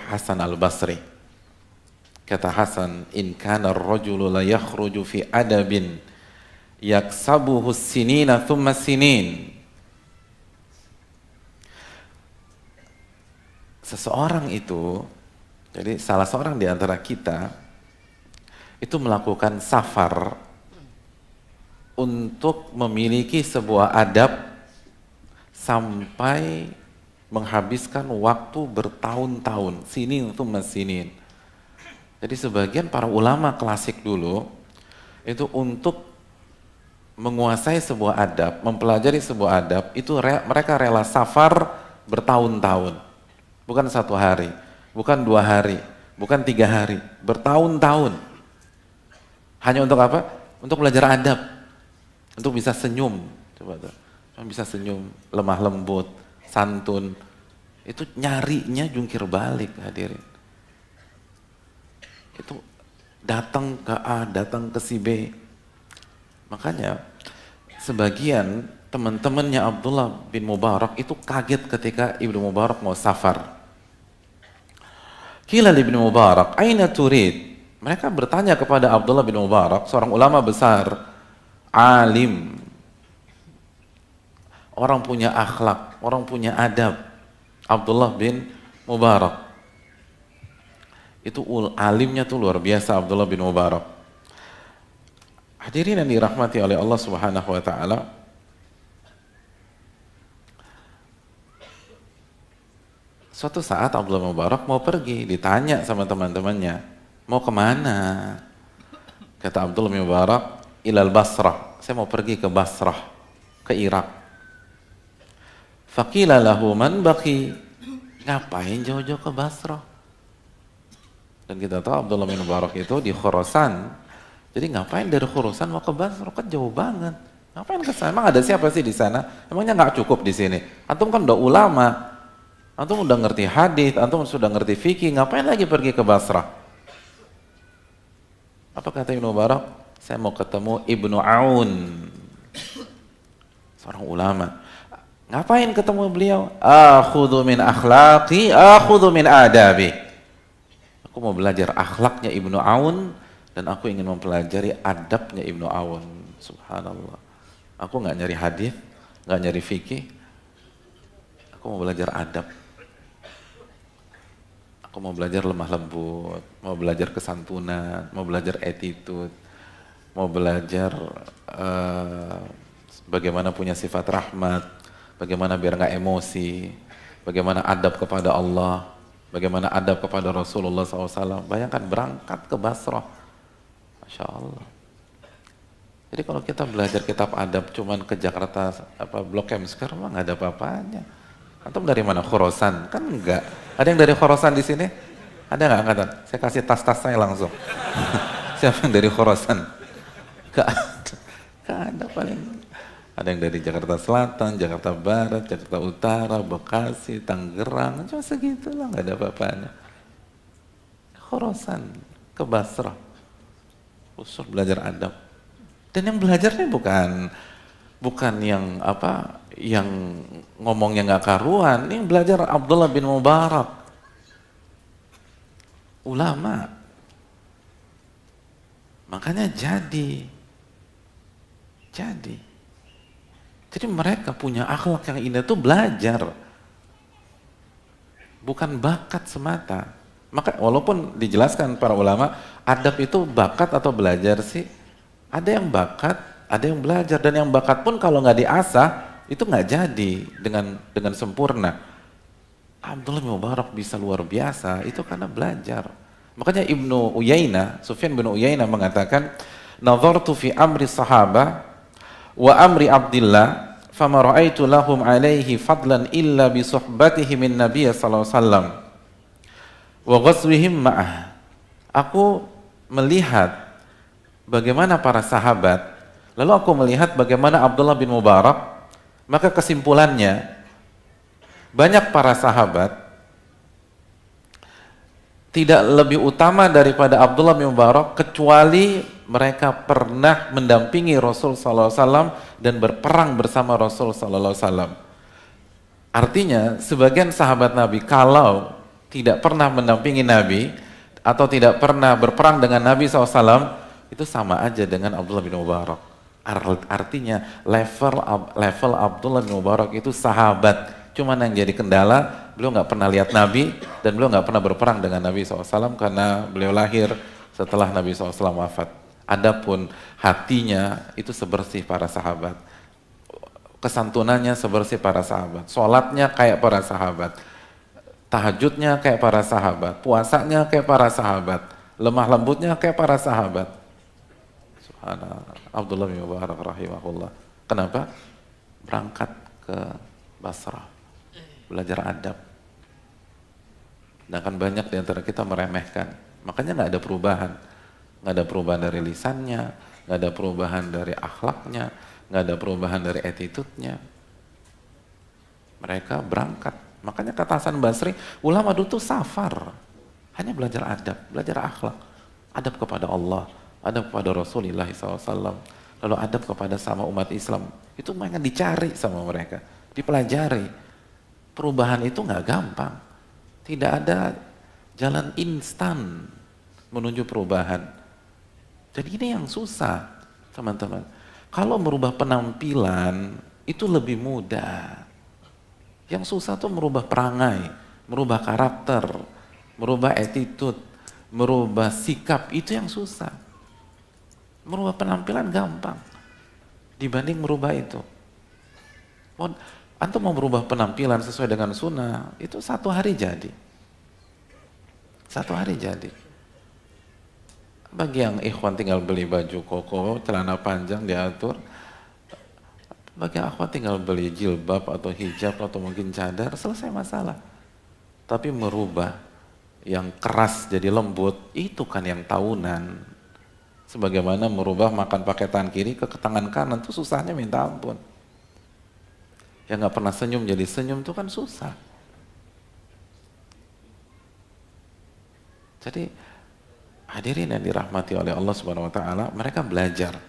Hasan al-Basri. Kata Hasan, in kana ar-rajulu la yakhruju fi adabin yaksabuhu sinina thumma sinin. Seseorang itu, jadi salah seorang di antara kita itu melakukan safar untuk memiliki sebuah adab sampai menghabiskan waktu bertahun-tahun, sinin thumma sinin. Jadi sebagian para ulama klasik dulu itu untuk menguasai sebuah adab, mempelajari sebuah adab, itu mereka rela safar bertahun-tahun. Bukan 1 hari, bukan 2 hari, bukan 3 hari, bertahun-tahun. Hanya untuk apa? Untuk belajar adab, untuk bisa senyum. Coba tuh, bisa senyum, lemah lembut, santun. Itu nyarinya jungkir balik, hadirin. Itu datang ke A, datang ke si B. Makanya sebagian teman-temannya Abdullah bin Mubarak itu kaget ketika Ibnu Mubarak mau safar. Qila li Ibnu Mubarak, aina turid? Mereka bertanya kepada Abdullah bin Mubarak, seorang ulama besar, alim, orang punya akhlak, orang punya adab. Abdullah bin Mubarak itu alimnya tuh luar biasa, Abdullah bin Mubarak. Hadirin yang dirahmati oleh Allah Subhanahu wa taala. Suatu saat Abdullah bin Mubarak mau pergi, ditanya sama teman-temannya, mau kemana? Kata Abdullah bin Mubarak, ilal Basrah, saya mau pergi ke Basrah, ke Irak. Faqila lahu man baqi, ngapain jauh-jauh ke Basrah? Dan kita tahu Abdullah bin Mubarak itu di Khurasan. Jadi ngapain dari Khurasan mau ke Basrah? Kan jauh banget. Ngapain ke sana? Emang ada siapa sih di sana? Emangnya nggak cukup di sini? Antum kan udah ulama. Antum udah ngerti hadis, antum sudah ngerti fikih, ngapain lagi pergi ke Basrah? Apa kata Ibnu Mubarak? Saya mau ketemu Ibnu Aun. Seorang ulama. Ngapain ketemu beliau? Akhudhu min akhlaqi, akhudhu min adabi. Aku mau belajar akhlaknya Ibnu Aun dan aku ingin mempelajari adabnya Ibnu Aun. Subhanallah. Aku nggak nyari hadis, nggak nyari fikih. Aku mau belajar adab. Aku mau belajar lemah lembut, mau belajar kesantunan, mau belajar attitude, mau belajar bagaimana punya sifat rahmat, bagaimana biar nggak emosi, bagaimana adab kepada Allah, bagaimana adab kepada Rasulullah SAW. Bayangkan berangkat ke Basrah, Masya Allah. Jadi kalau kita belajar kitab adab cuman ke Jakarta, Blok M sekarang mah nggak ada apa-apanya. Antum dari mana? Khurasan? Kan enggak. Ada yang dari Khurasan di sini? Ada nggak angkatan? Saya kasih tas-tas saya langsung. Siapa yang dari Khurasan? Nggak ada paling. Ada yang dari Jakarta Selatan, Jakarta Barat, Jakarta Utara, Bekasi, Tangerang, cuma segitulah, nggak ada apa-apanya. Khurasan, ke Basrah, khusus belajar adab. Dan yang belajarnya bukan yang yang ngomongnya nggak karuan. Ini belajar Abdullah bin Mubarak, ulama. Makanya jadi. Jadi mereka punya akhlak yang indah itu belajar, bukan bakat semata. Maka walaupun dijelaskan para ulama, adab itu bakat atau belajar sih? Ada yang bakat, ada yang belajar, dan yang bakat pun kalau nggak diasah itu nggak jadi dengan sempurna. Abdullah bin Mubarak bisa luar biasa itu karena belajar. Makanya Ibnu Uyainah, Sufyan bin Uyainah mengatakan, "Nadhartu fi amri sahabah wa amri Abdillah, fama ra'aitu lahum alaihi fadlan illa bi suhbatihi min Nabiy sallallahu alaihi wasallam wa ghazwihim ma'ah." Aku melihat bagaimana para sahabat, lalu aku melihat bagaimana Abdullah bin Mubarak, maka kesimpulannya banyak para sahabat tidak lebih utama daripada Abdullah bin Mubarak kecuali mereka pernah mendampingi Rasul sallallahu alaihi wasallam dan berperang bersama Rasul sallallahu alaihi wasallam. Artinya sebagian sahabat Nabi kalau tidak pernah mendampingi Nabi atau tidak pernah berperang dengan Nabi SAW, itu sama aja dengan Abdullah bin Mubarak. Artinya level Abdullah bin Mubarak itu sahabat. Cuman yang jadi kendala, beliau nggak pernah lihat Nabi dan beliau nggak pernah berperang dengan Nabi SAW karena beliau lahir setelah Nabi SAW wafat. Adapun hatinya itu sebersih para sahabat, kesantunannya sebersih para sahabat, sholatnya kayak para sahabat, tahajudnya kayak para sahabat, puasanya kayak para sahabat, lemah lembutnya kayak para sahabat. Subhanallah. Abdullah bin Mubarak rahimahullah. Kenapa? Berangkat ke Basrah, belajar adab. Dan kan banyak di antara kita meremehkan. Makanya nggak ada perubahan. Nggak ada perubahan dari lisannya, nggak ada perubahan dari akhlaknya, nggak ada perubahan dari attitude-nya. Mereka berangkat. Makanya kata Hasan Basri, ulama dulu tuh safar. Hanya belajar adab, belajar akhlak. Adab kepada Allah, adab kepada Rasulullah SAW. Lalu adab kepada sama umat Islam. Itu mereka dicari sama mereka, dipelajari. Perubahan itu nggak gampang. Tidak ada jalan instan menuju perubahan. Jadi ini yang susah, teman-teman. Kalau merubah penampilan, itu lebih mudah. Yang susah tuh merubah perangai, merubah karakter, merubah attitude, merubah sikap, itu yang susah. Merubah penampilan gampang dibanding merubah itu. Antum mau merubah penampilan sesuai dengan sunnah, itu 1 hari jadi. 1 hari jadi. Bagi yang ikhwan tinggal beli baju koko, celana panjang diatur. Bagi yang akhwat tinggal beli jilbab atau hijab atau mungkin cadar, selesai masalah. Tapi merubah yang keras jadi lembut, itu kan yang tahunan. Sebagaimana merubah makan pakai tangan kiri ke tangan kanan, itu susahnya minta ampun. Yang nggak pernah senyum jadi senyum itu kan susah. Jadi hadirin yang dirahmati oleh Allah Subhanahu wa taala, mereka belajar